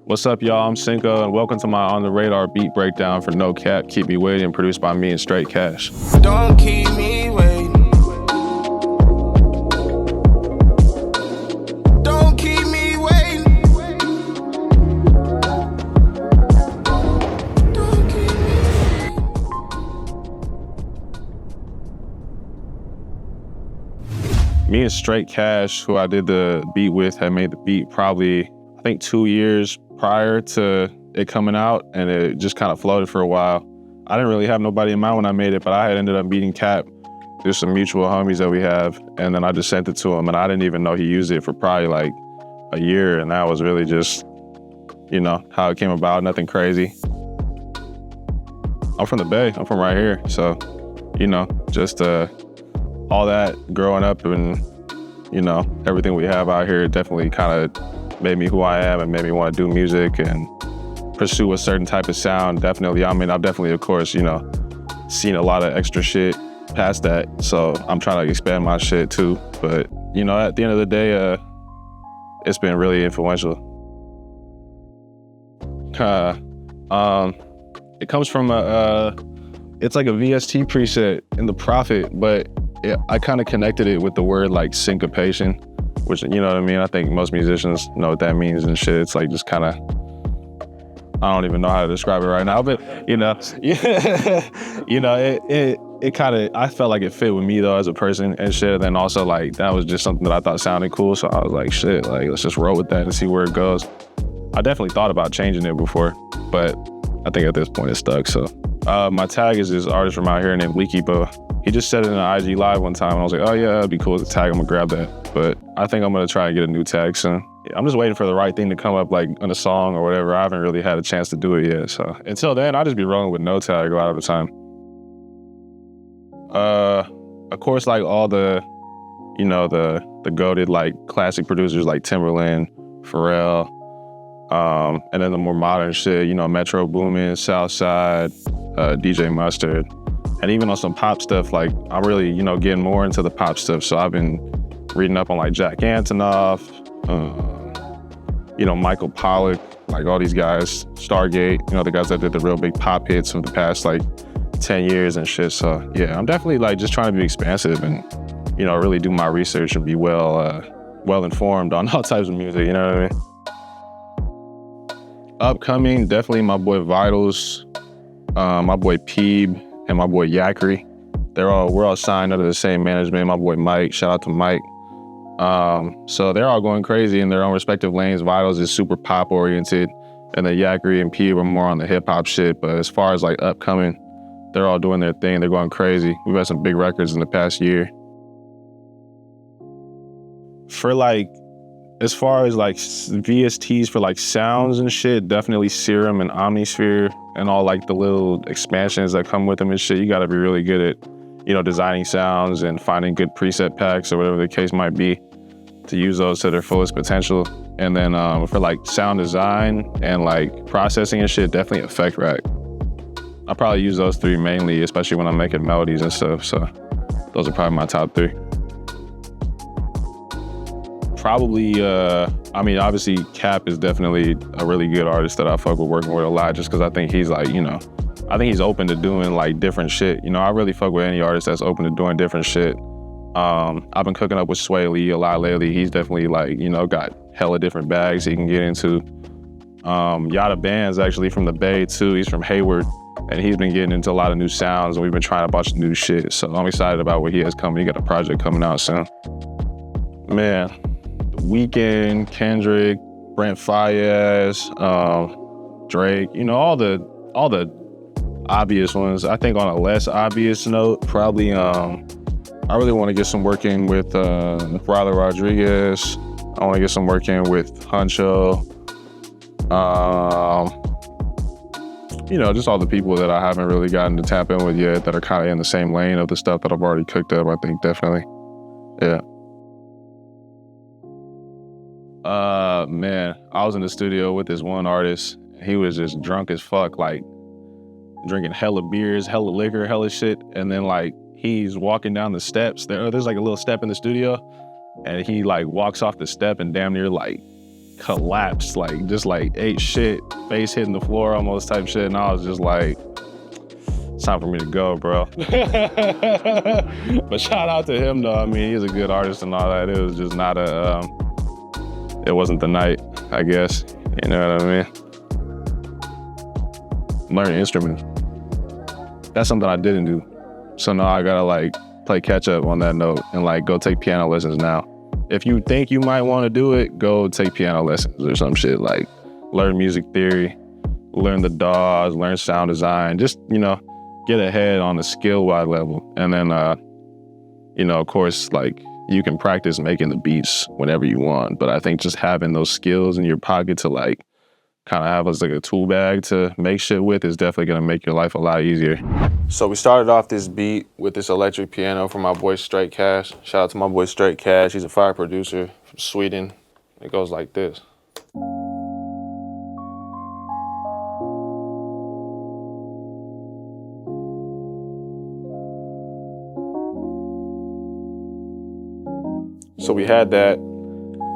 What's up, y'all? I'm Synco, and welcome to my On the Radar beat breakdown for Nocap, Keep Me Waiting, produced by me and Straight Cash. Don't keep me waiting. Don't keep me waiting. Don't keep me waiting. Me and Straight Cash, who I did the beat with, had made the beat probably, I think, 2 years prior to it coming out, and it just kind of floated for a while. I didn't really have nobody in mind when I made it, but I had ended up meeting Cap through some mutual homies that we have, and then I just sent it to him, and I didn't even know he used it for probably like a year, and that was really just, you know, how it came about, nothing crazy. I'm from the Bay, I'm from right here, so, you know, just all that growing up and, you know, everything we have out here definitely kind of made me who I am and made me want to do music and pursue a certain type of sound. Definitely, I mean, I've definitely, of course, you know, seen a lot of extra shit past that. So I'm trying to expand my shit too. But, you know, at the end of the day, it's been really influential. It comes from it's like a VST preset in the Prophet, but I kind of connected it with the word like syncopation, which, you know what I mean? I think most musicians know what that means and shit. It's like just kind of, I don't even know how to describe it right now, but, you know, yeah, you know, it kind of, I felt like it fit with me though as a person and shit. And then also like, that was just something that I thought sounded cool. So I was like, shit, like, let's just roll with that and see where it goes. I definitely thought about changing it before, but I think at this point it's stuck, so. My tag is this artist from out here named Leaky Bo. He just said it in an IG live one time, and I was like, oh yeah, it'd be cool to tag him and grab that. But I think I'm gonna try and get a new tag soon. I'm just waiting for the right thing to come up, like on a song or whatever. I haven't really had a chance to do it yet. So until then, I'll just be rolling with no tag a lot of the time. Of course, like all the, you know, the goated like classic producers like Timberland, Pharrell, and then the more modern shit, you know, Metro Boomin, Southside, DJ Mustard. And even on some pop stuff, like I'm really, you know, getting more into the pop stuff. So I've been reading up on like Jack Antonoff, you know, Michael Pollack, like all these guys, Stargate, you know, the guys that did the real big pop hits of the past like 10 years and shit. So yeah, I'm definitely like just trying to be expansive and, you know, really do my research and be well informed on all types of music, you know what I mean? Upcoming, definitely my boy Vitals, my boy Peeb, and my boy Yakri. We're all signed under the same management. My boy Mike, shout out to Mike. So they're all going crazy in their own respective lanes. Vitals is super pop oriented, and then Yakri and Peeb are more on the hip hop shit. But as far as like upcoming, they're all doing their thing. They're going crazy. We've had some big records in the past year. For like, as far as like VSTs for like sounds and shit, definitely Serum and Omnisphere and all like the little expansions that come with them and shit. You gotta be really good at, you know, designing sounds and finding good preset packs or whatever the case might be to use those to their fullest potential. And then for like sound design and like processing and shit, definitely Effect Rack. I probably use those three mainly, especially when I'm making melodies and stuff. So those are probably my top three. Probably, I mean, obviously Cap is definitely a really good artist that I fuck with working with a lot just because I think he's like, you know, I think he's open to doing like different shit. You know, I really fuck with any artist that's open to doing different shit. I've been cooking up with Sway Lee a lot lately. He's definitely like, you know, got hella different bags he can get into. Yada Band's actually from the Bay too. He's from Hayward and he's been getting into a lot of new sounds and we've been trying a bunch of new shit. So I'm excited about what he has coming. He got a project coming out soon. Man. Weeknd, Kendrick, Brent Faiyaz, Drake, you know, all the obvious ones. I think on a less obvious note, probably I really want to get some work in with Ryler Rodriguez. I want to get some work in with Huncho. You know, just all the people that I haven't really gotten to tap in with yet that are kind of in the same lane of the stuff that I've already cooked up, I think definitely. Yeah. Man, I was in the studio with this one artist. He was just drunk as fuck, like drinking hella beers, hella liquor, hella shit. And then like he's walking down the steps. There's like a little step in the studio and he like walks off the step and damn near like collapsed, like just like ate shit, face hitting the floor almost type shit. And I was just like, it's time for me to go, bro. But shout out to him though. I mean, he's a good artist and all that. It was just not it wasn't the night, I guess. You know what I mean? Learn an instrument. That's something I didn't do. So now I gotta like play catch up on that note and like go take piano lessons now. If you think you might want to do it, go take piano lessons or some shit. Like learn music theory, learn the DAWs, learn sound design, just, you know, get ahead on the skill-wide level. And then, you know, of course, like you can practice making the beats whenever you want. But I think just having those skills in your pocket to like kind of have as like a tool bag to make shit with is definitely gonna make your life a lot easier. So we started off this beat with this electric piano from my boy Straight Cash. Shout out to my boy Straight Cash. He's a fire producer from Sweden. It goes like this. So we had that.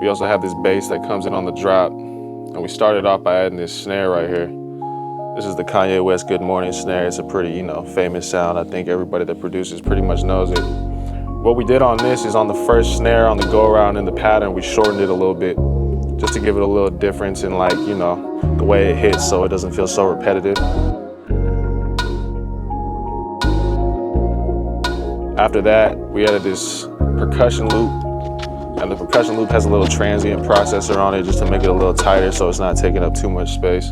We also have this bass that comes in on the drop. And we started off by adding this snare right here. This is the Kanye West Good Morning snare. It's a pretty, you know, famous sound. I think everybody that produces pretty much knows it. What we did on this is on the first snare, on the go around in the pattern, we shortened it a little bit just to give it a little difference in like, you know, the way it hits so it doesn't feel so repetitive. After that, we added this percussion loop. And the percussion loop has a little transient processor on it just to make it a little tighter so it's not taking up too much space.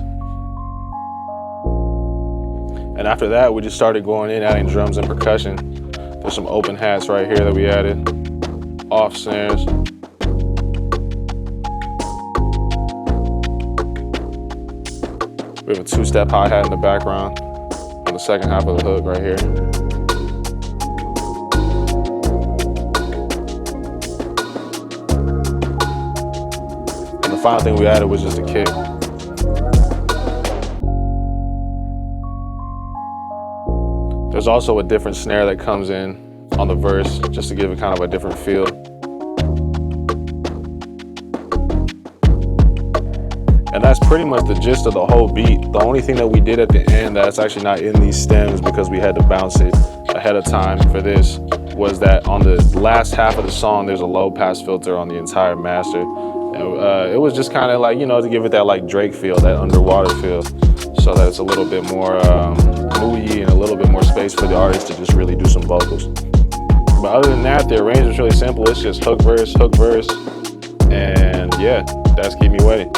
And after that, we just started going in, adding drums and percussion. There's some open hats right here that we added, off snares. We have a two-step hi-hat in the background on the second half of the hook right here. The final thing we added was just a kick. There's also a different snare that comes in on the verse just to give it kind of a different feel. And that's pretty much the gist of the whole beat. The only thing that we did at the end that's actually not in these stems because we had to bounce it ahead of time for this was that on the last half of the song, there's a low pass filter on the entire master. It was just kind of like, you know, to give it that like Drake feel, that underwater feel, so that it's a little bit more moody and a little bit more space for the artist to just really do some vocals. But other than that, the arrangement's really simple. It's just hook, verse, and yeah, that's Keep Me Waiting.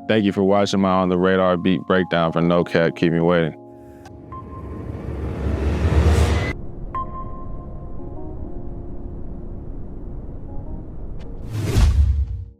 Thank you for watching my On The Radar beat breakdown for Nocap, Keep Me Waiting.